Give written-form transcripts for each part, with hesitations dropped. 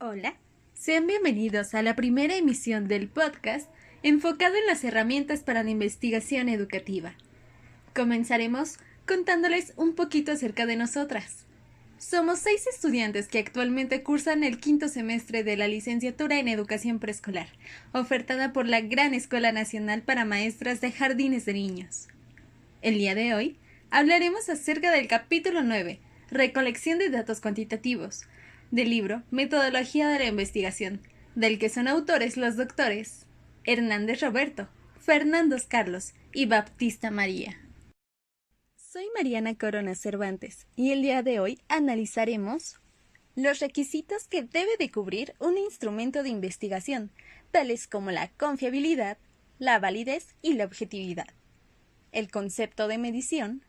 Hola, sean bienvenidos a la primera emisión del podcast enfocado en las herramientas para la investigación educativa. Comenzaremos contándoles un poquito acerca de nosotras. Somos 6 estudiantes que actualmente cursan el quinto semestre de la licenciatura en educación preescolar, ofertada por la Gran Escuela Nacional para Maestras de Jardines de Niños. El día de hoy hablaremos acerca del capítulo 9, Recolección de datos cuantitativos, del libro Metodología de la Investigación, del que son autores los doctores Hernández Roberto, Fernández Carlos y Baptista María. Soy Mariana Corona Cervantes y el día de hoy analizaremos los requisitos que debe de cubrir un instrumento de investigación, tales como la confiabilidad, la validez y la objetividad, el concepto de medición,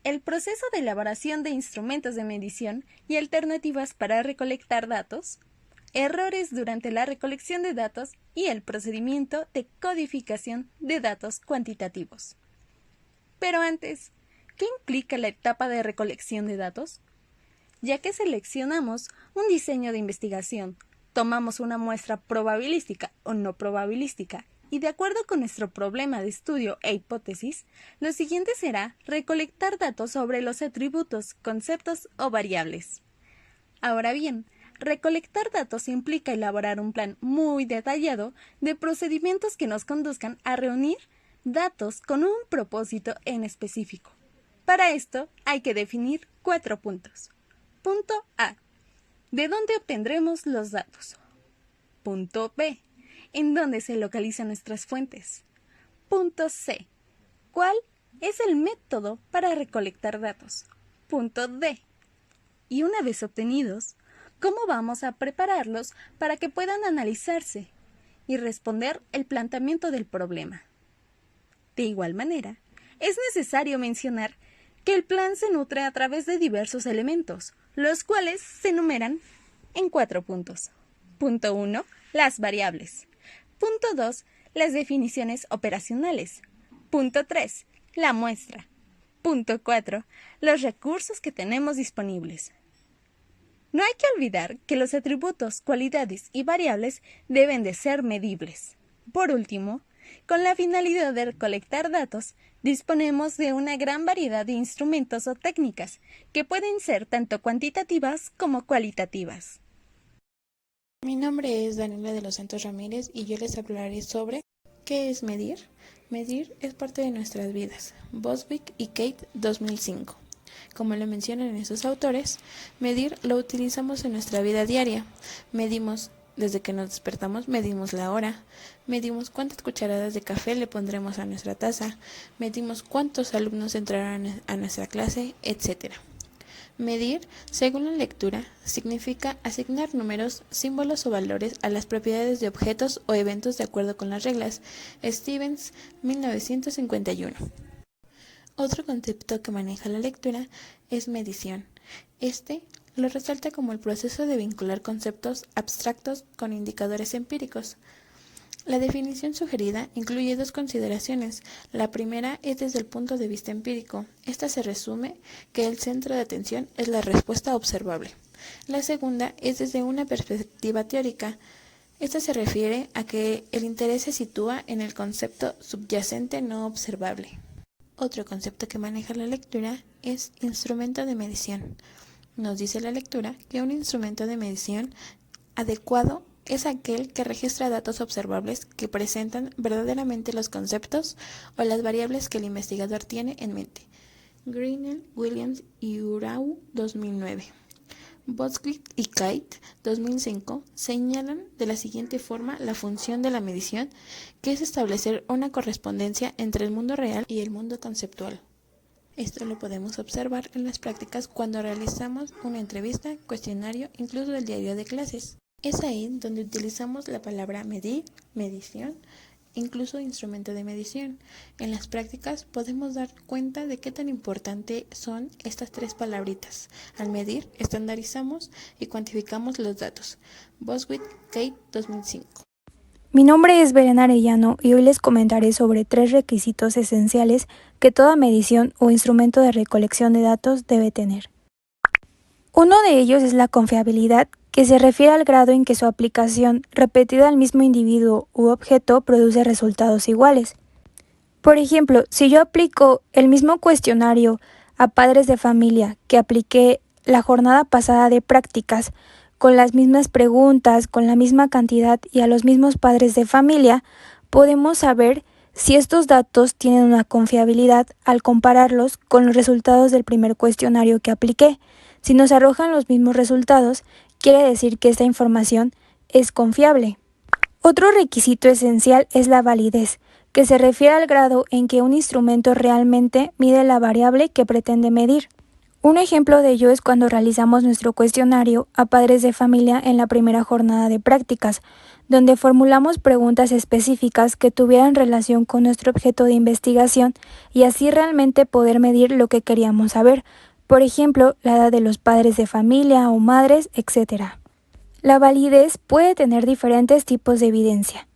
el proceso de elaboración de instrumentos de medición y alternativas para recolectar datos, errores durante la recolección de datos y el procedimiento de codificación de datos cuantitativos. Pero antes, ¿qué implica la etapa de recolección de datos? Ya que seleccionamos un diseño de investigación, tomamos una muestra probabilística o no probabilística y de acuerdo con nuestro problema de estudio e hipótesis, lo siguiente será recolectar datos sobre los atributos, conceptos o variables. Ahora bien, recolectar datos implica elaborar un plan muy detallado de procedimientos que nos conduzcan a reunir datos con un propósito en específico. Para esto hay que definir 4 puntos. Punto A. ¿De dónde obtendremos los datos? Punto B. ¿En dónde se localizan nuestras fuentes? Punto C. ¿Cuál es el método para recolectar datos? Punto D. Y una vez obtenidos, ¿cómo vamos a prepararlos para que puedan analizarse y responder el planteamiento del problema? De igual manera, es necesario mencionar que el plan se nutre a través de diversos elementos, los cuales se enumeran en 4 puntos. Punto 1. Las variables. Punto 2. Las definiciones operacionales. Punto 3. La muestra. Punto 4. Los recursos que tenemos disponibles. No hay que olvidar que los atributos, cualidades y variables deben de ser medibles. Por último, con la finalidad de recolectar datos, disponemos de una gran variedad de instrumentos o técnicas que pueden ser tanto cuantitativas como cualitativas. Mi nombre es Daniela de los Santos Ramírez y yo les hablaré sobre ¿qué es medir? Medir es parte de nuestras vidas. Bostwick y Kate, 2005. Como lo mencionan estos autores, medir lo utilizamos en nuestra vida diaria. Medimos desde que nos despertamos, medimos la hora, medimos cuántas cucharadas de café le pondremos a nuestra taza, medimos cuántos alumnos entrarán a nuestra clase, etc. Medir, según la lectura, significa asignar números, símbolos o valores a las propiedades de objetos o eventos de acuerdo con las reglas. Stevens, 1951. Otro concepto que maneja la lectura es medición. Este lo resalta como el proceso de vincular conceptos abstractos con indicadores empíricos. La definición sugerida incluye 2 consideraciones. La primera es desde el punto de vista empírico. Esta se resume que el centro de atención es la respuesta observable. La segunda es desde una perspectiva teórica. Esta se refiere a que el interés se sitúa en el concepto subyacente no observable. Otro concepto que maneja la lectura es instrumento de medición. Nos dice la lectura que un instrumento de medición adecuado es aquel que registra datos observables que presentan verdaderamente los conceptos o las variables que el investigador tiene en mente. Grinnell, Williams y Urau, 2009. Bostwick y Kate, 2005, señalan de la siguiente forma la función de la medición, que es establecer una correspondencia entre el mundo real y el mundo conceptual. Esto lo podemos observar en las prácticas cuando realizamos una entrevista, cuestionario, incluso el diario de clases. Es ahí donde utilizamos la palabra medir, medición, incluso instrumento de medición. En las prácticas podemos dar cuenta de qué tan importante son estas 3 palabritas. Al medir, estandarizamos y cuantificamos los datos. Bostwick, Kate, 2005. Mi nombre es Belén Arellano y hoy les comentaré sobre 3 requisitos esenciales que toda medición o instrumento de recolección de datos debe tener. Uno de ellos es la confiabilidad, que se refiere al grado en que su aplicación, repetida al mismo individuo u objeto, produce resultados iguales. Por ejemplo, si yo aplico el mismo cuestionario a padres de familia que apliqué la jornada pasada de prácticas, con las mismas preguntas, con la misma cantidad y a los mismos padres de familia, podemos saber si estos datos tienen una confiabilidad al compararlos con los resultados del primer cuestionario que apliqué. Si nos arrojan los mismos resultados, quiere decir que esta información es confiable. Otro requisito esencial es la validez, que se refiere al grado en que un instrumento realmente mide la variable que pretende medir. Un ejemplo de ello es cuando realizamos nuestro cuestionario a padres de familia en la primera jornada de prácticas, donde formulamos preguntas específicas que tuvieran relación con nuestro objeto de investigación y así realmente poder medir lo que queríamos saber, por ejemplo, la edad de los padres de familia o madres, etc. La validez puede tener diferentes tipos de evidencia.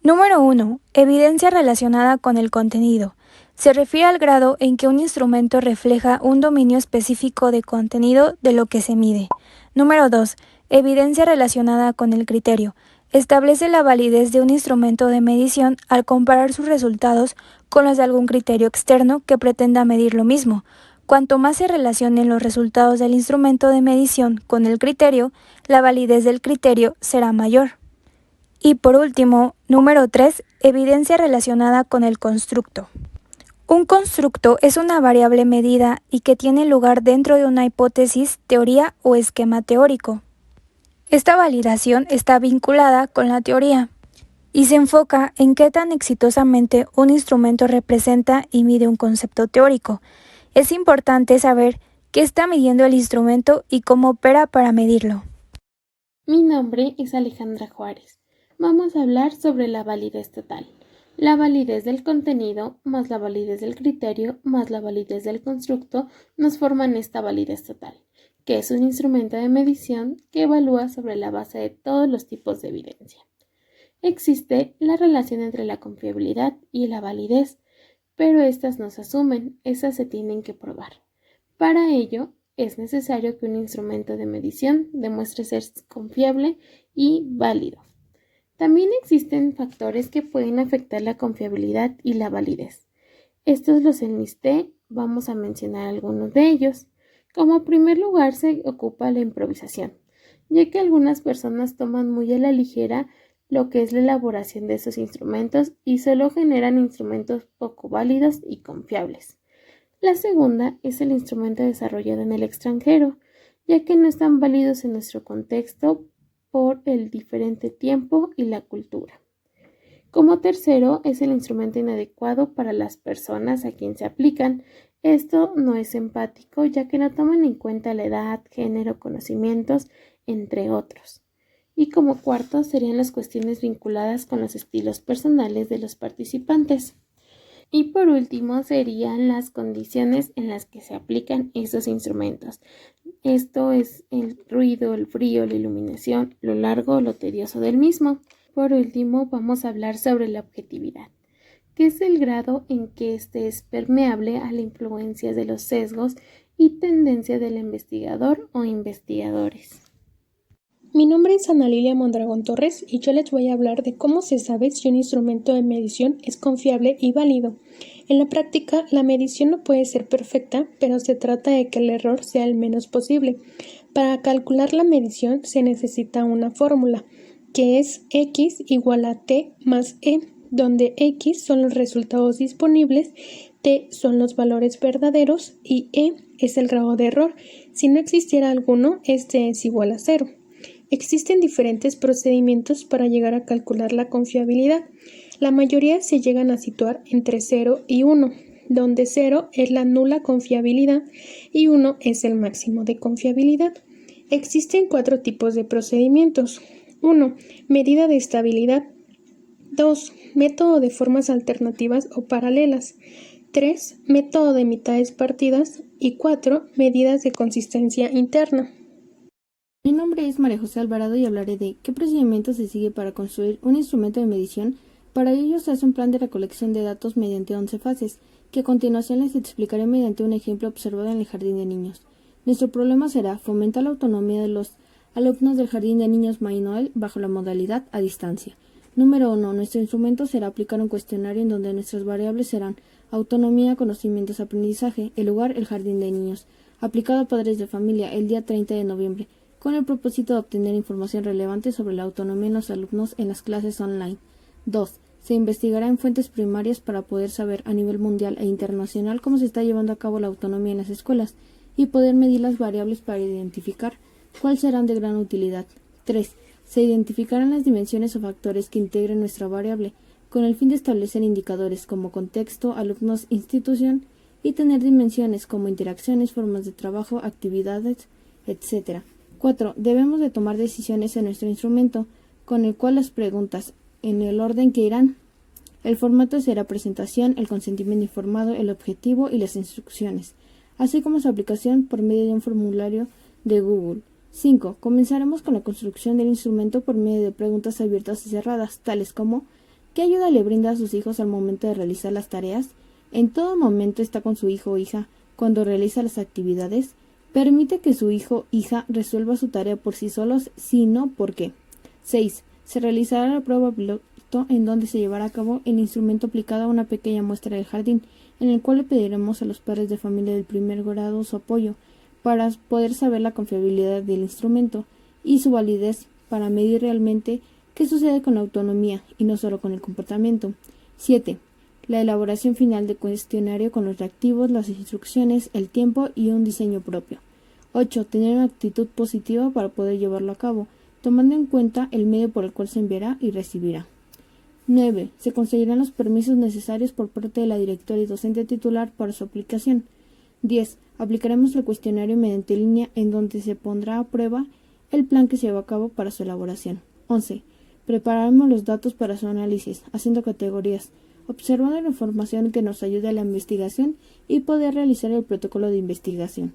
Número 1. Evidencia relacionada con el contenido. Se refiere al grado en que un instrumento refleja un dominio específico de contenido de lo que se mide. Número 2. Evidencia relacionada con el criterio. Establece la validez de un instrumento de medición al comparar sus resultados con los de algún criterio externo que pretenda medir lo mismo. Cuanto más se relacionen los resultados del instrumento de medición con el criterio, la validez del criterio será mayor. Y por último, número 3, evidencia relacionada con el constructo. Un constructo es una variable medida y que tiene lugar dentro de una hipótesis, teoría o esquema teórico. Esta validación está vinculada con la teoría y se enfoca en qué tan exitosamente un instrumento representa y mide un concepto teórico. Es importante saber qué está midiendo el instrumento y cómo opera para medirlo. Mi nombre es Alejandra Juárez. Vamos a hablar sobre la validez total. La validez del contenido más la validez del criterio más la validez del constructo nos forman esta validez total, que es un instrumento de medición que evalúa sobre la base de todos los tipos de evidencia. Existe la relación entre la confiabilidad y la validez, pero estas no se asumen, esas se tienen que probar. Para ello, es necesario que un instrumento de medición demuestre ser confiable y válido. También existen factores que pueden afectar la confiabilidad y la validez. Estos los enlisté, vamos a mencionar algunos de ellos. Como primer lugar se ocupa la improvisación, ya que algunas personas toman muy a la ligera lo que es la elaboración de esos instrumentos y solo generan instrumentos poco válidos y confiables. La segunda es el instrumento desarrollado en el extranjero, ya que no están válidos en nuestro contexto por el diferente tiempo y la cultura. Como tercero es el instrumento inadecuado para las personas a quien se aplican. Esto no es empático, ya que no toman en cuenta la edad, género, conocimientos, entre otros. Y como cuarto serían las cuestiones vinculadas con los estilos personales de los participantes. Y por último serían las condiciones en las que se aplican estos instrumentos. Esto es el ruido, el frío, la iluminación, lo largo o lo tedioso del mismo. Por último vamos a hablar sobre la objetividad, que es el grado en que éste es permeable a la influencia de los sesgos y tendencia del investigador o investigadores. Mi nombre es Ana Lilia Mondragón Torres y yo les voy a hablar de cómo se sabe si un instrumento de medición es confiable y válido. En la práctica, la medición no puede ser perfecta, pero se trata de que el error sea el menos posible. Para calcular la medición se necesita una fórmula, que es X igual a T más E, donde X son los resultados disponibles, T son los valores verdaderos y E es el grado de error. Si no existiera alguno, este es igual a 0. Existen diferentes procedimientos para llegar a calcular la confiabilidad. La mayoría se llegan a situar entre 0 y 1, donde 0 es la nula confiabilidad y 1 es el máximo de confiabilidad. Existen 4 tipos de procedimientos. 1. Medida de estabilidad. 2. Método de formas alternativas o paralelas. 3. Método de mitades partidas. Y 4. Medidas de consistencia interna. Mi nombre es María José Alvarado y hablaré de qué procedimiento se sigue para construir un instrumento de medición. Para ello se hace un plan de recolección de datos mediante 11 fases, que a continuación les explicaré mediante un ejemplo observado en el jardín de niños. Nuestro problema será fomentar la autonomía de los alumnos del Jardín de Niños Mainoel bajo la modalidad a distancia. Número 1. Nuestro instrumento será aplicar un cuestionario en donde nuestras variables serán autonomía, conocimientos, aprendizaje, el lugar, el Jardín de Niños, aplicado a padres de familia el día 30 de noviembre, con el propósito de obtener información relevante sobre la autonomía en los alumnos en las clases online. 2. Se investigará en fuentes primarias para poder saber a nivel mundial e internacional cómo se está llevando a cabo la autonomía en las escuelas y poder medir las variables para identificar cuáles serán de gran utilidad. 3. Se identificarán las dimensiones o factores que integren nuestra variable, con el fin de establecer indicadores como contexto, alumnos, institución, y tener dimensiones como interacciones, formas de trabajo, actividades, etc. 4. Debemos de tomar decisiones en nuestro instrumento, con el cual las preguntas, en el orden que irán. El formato será presentación, el consentimiento informado, el objetivo y las instrucciones, así como su aplicación por medio de un formulario de Google. 5. Comenzaremos con la construcción del instrumento por medio de preguntas abiertas y cerradas, tales como ¿qué ayuda le brinda a sus hijos al momento de realizar las tareas? ¿En todo momento está con su hijo o hija cuando realiza las actividades? ¿Permite que su hijo o hija resuelva su tarea por sí solos? Si no, ¿por qué? 6. Se realizará la prueba piloto en donde se llevará a cabo el instrumento aplicado a una pequeña muestra del jardín, en el cual le pediremos a los padres de familia del primer grado su apoyo para poder saber la confiabilidad del instrumento y su validez para medir realmente qué sucede con la autonomía y no solo con el comportamiento. 7. La elaboración final del cuestionario con los reactivos, las instrucciones, el tiempo y un diseño propio. 8. Tener una actitud positiva para poder llevarlo a cabo, tomando en cuenta el medio por el cual se enviará y recibirá. 9. Se conseguirán los permisos necesarios por parte de la directora y docente titular para su aplicación. 10. Aplicaremos el cuestionario mediante línea en donde se pondrá a prueba el plan que se lleva a cabo para su elaboración. 11. Prepararemos los datos para su análisis, haciendo categorías, observando la información que nos ayude a la investigación y poder realizar el protocolo de investigación.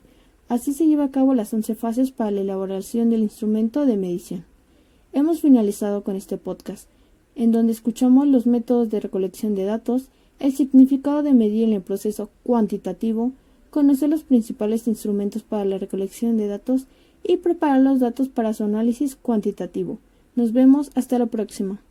Así se lleva a cabo las 11 fases para la elaboración del instrumento de medición. Hemos finalizado con este podcast, en donde escuchamos los métodos de recolección de datos, el significado de medir en el proceso cuantitativo, conocer los principales instrumentos para la recolección de datos y preparar los datos para su análisis cuantitativo. Nos vemos hasta la próxima.